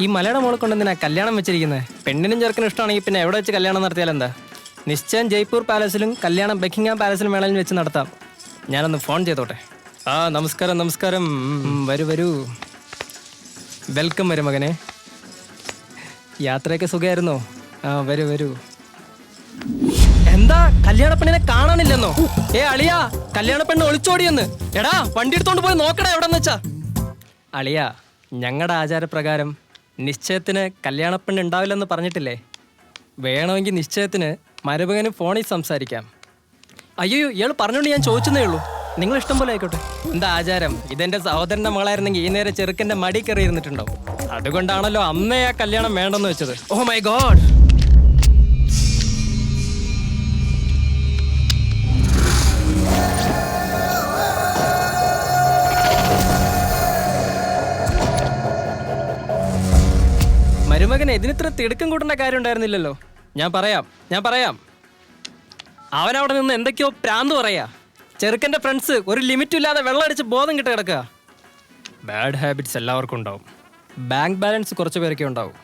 ഈ മലയുടെ മോളെ കൊണ്ട് എന്തിനാ കല്യാണം വെച്ചിരിക്കുന്നത്? പെണ്ണിനും ചെറുക്കനും ഇഷ്ടമാണെങ്കിൽ പിന്നെ എവിടെ വെച്ച് കല്യാണം നടത്തിയാൽ എന്താ? നിശ്ചയം ജയ്പൂർ പാലസിലും കല്യാണം ബക്കിംഗ്ഹാം പാലസിലും വേണമെങ്കിലും വെച്ച് നടത്താം. ഞാനൊന്ന് ഫോൺ ചെയ്തോട്ടെ. നമസ്കാരം നമസ്കാരം. വരൂ വരൂ. വെൽക്കം മരുമകനെ. യാത്രയൊക്കെ സുഖമായിരുന്നോ? വരൂ വരൂ. എന്താ കല്യാണ പെണ്ണിനെ കാണാനില്ലെന്നോ? അളിയാ, കല്യാണ പെണ്ണ് ഒളിച്ചോടിയെന്ന്. എടാ വണ്ടി എടുത്തോണ്ട് പോയി നോക്കടാ എവിടെന്ന് വെച്ചാ. അളിയാ, ഞങ്ങളുടെ ആചാരപ്രകാരം നിശ്ചയത്തിന് കല്യാണപ്പെണ്ണ് ഉണ്ടാവില്ലെന്ന് പറഞ്ഞിട്ടില്ലേ? വേണമെങ്കിൽ നിശ്ചയത്തിന് മരുമകന് ഫോണിൽ സംസാരിക്കാം. അയ്യോ, ഇയാൾ പറഞ്ഞോണ്ട് ഞാൻ ചോദിച്ചതേ ഉള്ളൂ. നിങ്ങൾ ഇഷ്ടം പോലെ ആയിക്കോട്ടെ. എന്താ ആചാരം? ഇതെന്റെ സഹോദരന്റെ മകളായിരുന്നെങ്കിൽ ഈ നേരെ ചെറുക്കന്റെ മടി കയറി ഇരുന്നിട്ടുണ്ടോ? അതുകൊണ്ടാണല്ലോ അന്നേ ആ കല്യാണം വേണ്ടെന്ന് വെച്ചത്. ഓ മൈ ഗോഡ്. മരുമകന് ഇതിനിത്ര തിടുക്കം കൂട്ടേണ്ട കാര്യം ഉണ്ടായിരുന്നില്ലല്ലോ. ഞാൻ പറയാം. അവനവിടെ നിന്ന് എന്തൊക്കെയോ പ്രാന്ത് പറയാ. ചെറുക്കൻ്റെ ഫ്രണ്ട്സ് ഒരു ലിമിറ്റും ഇല്ലാതെ വെള്ളമടിച്ച് ബോധം കിട്ടി കിടക്കുക. ബാഡ് ഹാബിറ്റ്സ് എല്ലാവർക്കും ഉണ്ടാവും. ബാങ്ക് ബാലൻസ് കുറച്ച് പേരൊക്കെ ഉണ്ടാവും.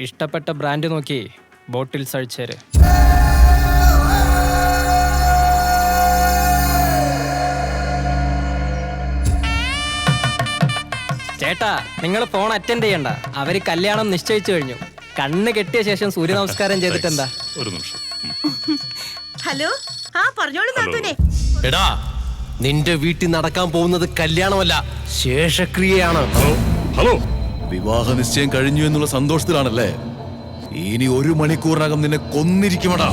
ഇഷ്ടപ്പെട്ട ബ്രാൻഡ് നോക്കി ബോട്ടിൽസ് അഴിച്ചേര്. ചേട്ടാ, നിങ്ങൾ ഫോൺ അറ്റൻഡ് ചെയ്യണ്ട. അവര് കല്യാണം നിശ്ചയിച്ചു കഴിഞ്ഞു. കണ്ണ് കെട്ടിയ ശേഷം സൂര്യ നമസ്കാരം ചെയ്തിട്ടെന്താ? ഒരു നിമിഷം. ഹലോ, പറഞ്ഞോളൂ നാത്തൂനെ. എടാ, നിന്റെ വീട്ടിൽ നടക്കാൻ പോകുന്നത് കല്യാണമല്ല, ശേഷക്രിയയാണ്. ഹലോ, വിവാഹ നിശ്ചയം കഴിഞ്ഞു എന്നുള്ള സന്തോഷത്തിലാണല്ലേ? ഇനി 1 മണിക്കൂറിനകം നിന്നെ കൊന്നിരിക്കുമടാ.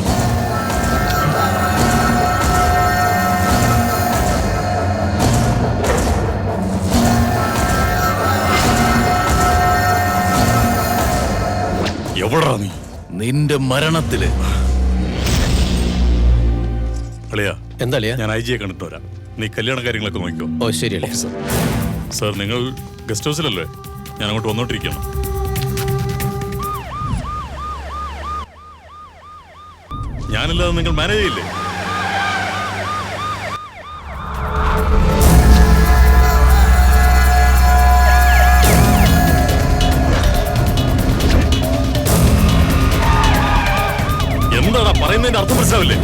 എവിടാ നീ? നിന്റെ മരണത്തില്. അളിയാ, എന്താ അളിയാ? ഞാൻ IG കണ്ടിട്ട് വരാം. നീ കല്യാണ കാര്യങ്ങളൊക്കെ നോക്കിക്കോ. ഓ ശരിയല്ലേ. സാർ, നിങ്ങൾ ഗസ്റ്റ് ഹൗസിലല്ലേ? ഞാൻ അങ്ങോട്ട് വന്നോണ്ടിരിക്കണം. ഞാനില്ലാതെ നിങ്ങൾ മാനേജ് ചെയ്യില്ലേ? എന്താടാ പറയുന്നതിന്റെ അർത്ഥം മനസ്സിലാവില്ലേ?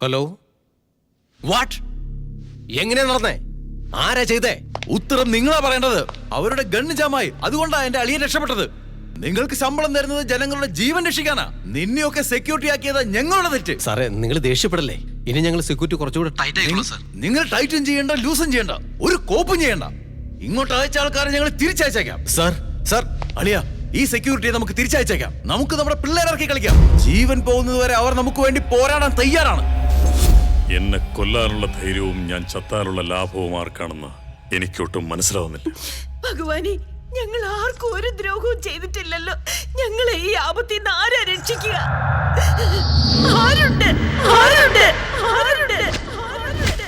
Hello, what? എങ്ങനെയാ നടന്നേ? ആരാ ചെയ്തേ? ഉത്തരം നിങ്ങളാ പറയേണ്ടത്. അവരുടെ ഗണ്ണ് ജാമായി, അതുകൊണ്ടാ എന്റെ അളിയൻ രക്ഷപ്പെട്ടത്. നിങ്ങൾക്ക് ശമ്പളം തരുന്നത് ജനങ്ങളുടെ ജീവൻ രക്ഷിക്കാനാ. നിന്നെയൊക്കെ സെക്യൂരിറ്റി ആക്കിയത് ഞങ്ങളുടെ തെറ്റ്. സാറേ, നിങ്ങൾ ദേഷ്യപ്പെടല്ലേ. ഇനി ഞങ്ങൾ സെക്യൂരിറ്റി കുറച്ചുകൂടെ ടൈറ്റ് ആയിക്കോളാം സാർ. നിങ്ങൾ ടൈറ്റും ചെയ്യണ്ട, ലൂസും ചെയ്യണ്ട, ഒരു കോപ്പും ചെയ്യണ്ട. ഇങ്ങോട്ട് അയച്ച ആൾക്കാരെ ഞങ്ങൾ തിരിച്ചയച്ചേക്കാം. സാർ അളിയ, ഈ സെക്യൂരിറ്റിയെ നമുക്ക് തിരിച്ചയച്ചേക്കാം. നമുക്ക് നമ്മുടെ പിള്ളേരിറക്കി കളിക്കാം. ജീവൻ പോകുന്നതുവരെ അവർ നമുക്ക് വേണ്ടി പോരാടാൻ തയ്യാറാണ്. എന്നെ കൊല്ലാനുള്ള ധൈര്യവും ഞാൻ ചത്താനുള്ള ലാഭവും ആർക്കാണെന്ന് എനിക്കൊട്ടും മനസ്സിലാവുന്നില്ല. ഭഗവാനെ, ഞങ്ങൾ ആർക്കും ഒരു ദ്രോഹവും ചെയ്തിട്ടില്ലല്ലോ. ഞങ്ങളെ ഈ ആപത്തിൽ നിന്ന് ആരാ രക്ഷിക്കുക? ആരുണ്ട്? ആരുണ്ട്? ആരുണ്ട്? ആരുണ്ട്?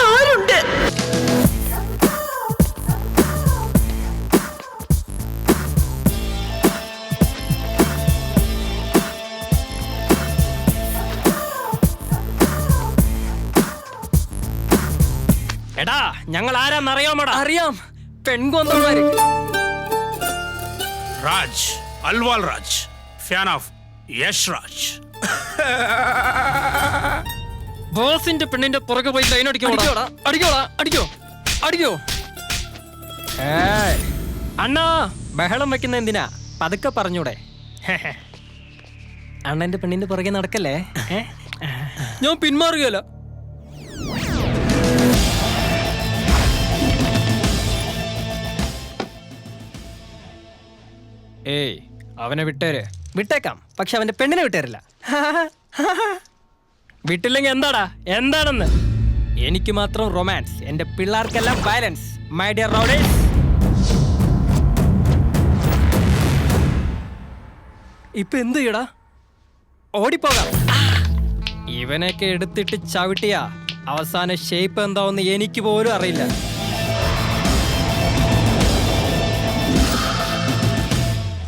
ആരുണ്ട്? എടാ ഞങ്ങൾ ആരാന്നറിയാമോടാ? അറിയാം, പെൺകൊന്നവന്മാര്. രാജ്, അൽവാൽ രാജ്, ഫാൻ ഓഫ് യഷ് രാജ്. ബോസിന്റെ പെണ്ണിന്റെ പുറകെ പോയി ലൈൻ അടിക്കോടാ. അടിക്കോടാ, അടിക്കോ, അടിക്കോ. അണ്ണാ ബഹളം വെക്കുന്ന എന്തിനാ? പതുക്കെ പറഞ്ഞൂടെ? അണ്ണന്റെ പെണ്ണിന്റെ പുറകെ നടക്കല്ലേ? ഞാൻ പിന്മാറുകയല്ല. ഏയ് അവനെ വിട്ടേര്. വിട്ടേക്കാം, പക്ഷെ അവന്റെ പെണ്ണിനെ വിട്ടേരില്ല. വിട്ടില്ലെങ്കിൽ എന്താടാ? എന്താണെന്ന്? എനിക്ക് മാത്രം റൊമാൻസ്, എന്റെ പിള്ളേർക്കെല്ലാം വയലൻസ്. മൈ ഡിയർ റൗഡീസ്, ഇപ്പൊ എന്ത് ചെയ്യടാ? ഓടിപ്പോകാം. ഇവനൊക്കെ എടുത്തിട്ട് ചവിട്ടിയാ അവസാന ഷേപ്പ് എന്താവെന്ന് എനിക്ക് പോലും അറിയില്ല.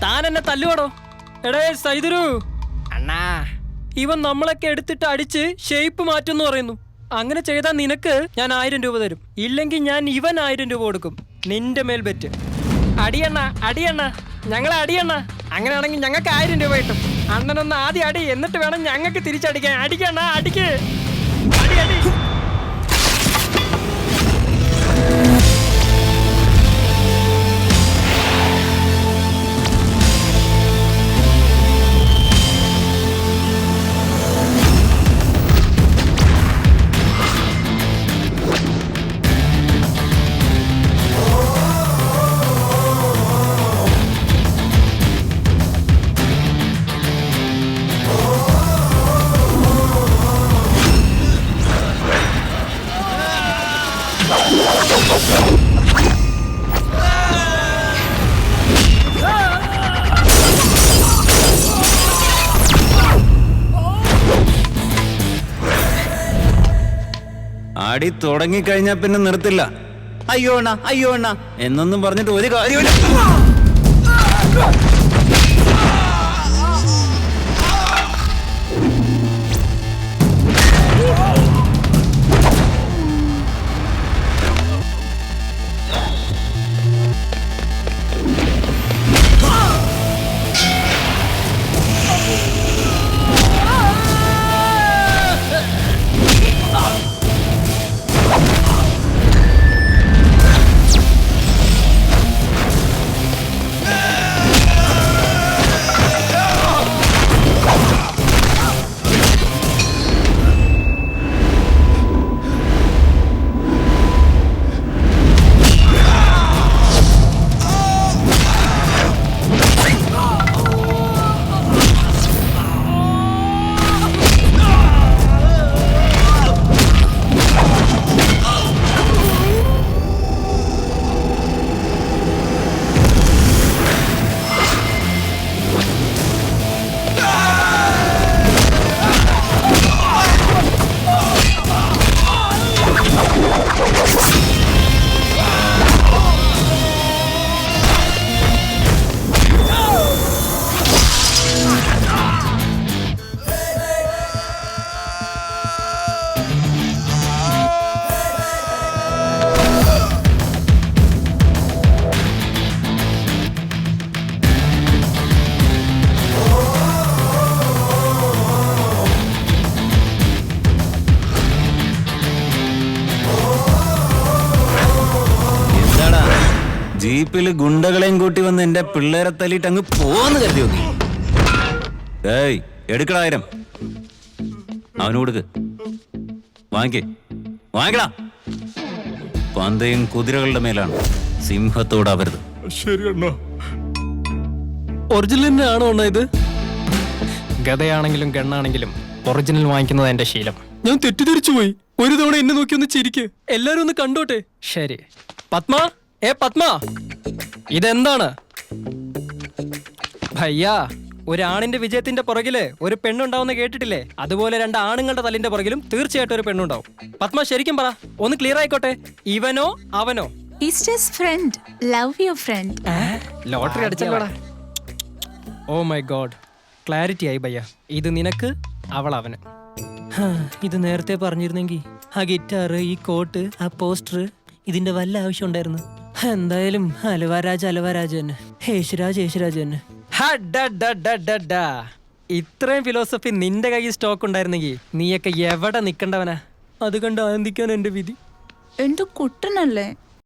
താൻ എന്നെ തല്ലുവാടോ? എടേ സൈദുരു അണ്ണാ, ഇവൻ നമ്മളൊക്കെ എടുത്തിട്ട് അടിച്ച് ഷേപ്പ് മാറ്റുമെന്ന് പറയുന്നു. അങ്ങനെ ചെയ്താൽ നിനക്ക് ഞാൻ 1000 രൂപ തരും. ഇല്ലെങ്കിൽ ഞാൻ ഇവൻ 1000 രൂപ കൊടുക്കും. നിന്റെ മേൽ ബെറ്റ്. അടിയണ്ണ, അടിയണ്ണ, ഞങ്ങളെ അടിയണ്ണ. അങ്ങനെയാണെങ്കിൽ ഞങ്ങൾക്ക് 1000 രൂപ കിട്ടും. അണ്ണനൊന്ന് ആദ്യം അടി, എന്നിട്ട് വേണം ഞങ്ങൾക്ക് തിരിച്ചടിക്കാൻ. അടിക്കണ്ണ, അടിക്ക്, അടി, അടി. അടി തുടങ്ങിക്കഴിഞ്ഞാ പിന്നെ നിർത്തില്ല. അയ്യോ അണ്ണ, അയ്യോ അണ്ണ എന്നൊന്നും പറഞ്ഞിട്ട് ഒരു കാര്യമില്ല. ജീപ്പില് ഗുണ്ടകളെയും കൂട്ടി വന്ന് എന്റെ പിള്ളേരെ തല്ലിട്ട് അങ്ങ് പോന്ന് കരുതി നോക്കി. ഏയ് എടുക്കടാ 1000. അവന് കൊടുക്ക്. വാങ്ങിക്കടാ. പന്തയും കുതിരകളുടെ മേലാണ്, സിംഹത്തോടാവരുത്. ശരി അണ്ണാ. ഒറിജിനൽ ആണോ അണ്ണാ ഇത്? ഗതയാണെങ്കിലും ഗണ്ണാണെങ്കിലും ഒറിജിനൽ വാങ്ങിക്കുന്നത് എന്റെ ശീലം. ഞാൻ തെറ്റിദ്ധരിച്ചു പോയി. ഒരു തവണ എന്നെ നോക്കി ഒന്ന് ചിരിക്ക്, എല്ലാരും ഒന്ന് കണ്ടോട്ടെ. ശരി. പത്മ, പത്മ, ഇതെന്താണ്? ഭയ്യാ, ഒരാണിന്റെ വിജയത്തിന്റെ പുറകില് ഒരു പെണ്ണുണ്ടാവുന്ന കേട്ടിട്ടില്ലേ? അതുപോലെ 2 ആണുങ്ങളുടെ തലിന്റെ പുറകിലും തീർച്ചയായിട്ടും ഒരു പെണ്ണുണ്ടാവും. പത്മ ശരിക്കും പറ, ഒന്ന് ക്ലിയർ ആയിക്കോട്ടെ. ഇവനോ അവനോ? ലോട്ടറി അടിച്ചല്ലോടാ. ഓ മൈ ഗോഡ്, ക്ലാരിറ്റി ആയി ഭയ്യ. ഇത് നിനക്ക്, അവൾ അവന്. ഇത് നേരത്തെ പറഞ്ഞിരുന്നെങ്കിൽ ആ ഗിറ്റാർ, ഈ കോട്ട്, ആ പോസ്റ്റർ, ഇതിന്റെ വല്ല ആവശ്യം ഉണ്ടായിരുന്നു? എന്തായാലും അലവാരാജ് അലവാരാജ് തന്നെ, യേശുരാജ് യേശുരാജ് തന്നെ. ഇത്രയും ഫിലോസഫി നിന്റെ കയ്യിൽ സ്റ്റോക്ക് ഉണ്ടായിരുന്നെങ്കിൽ നീയൊക്കെ എവിടെ നിക്കണ്ടവനാ? അത് കണ്ട് ആനന്ദിക്കാൻ എന്റെ വിധി. എന്റെ കുട്ടനല്ലേ,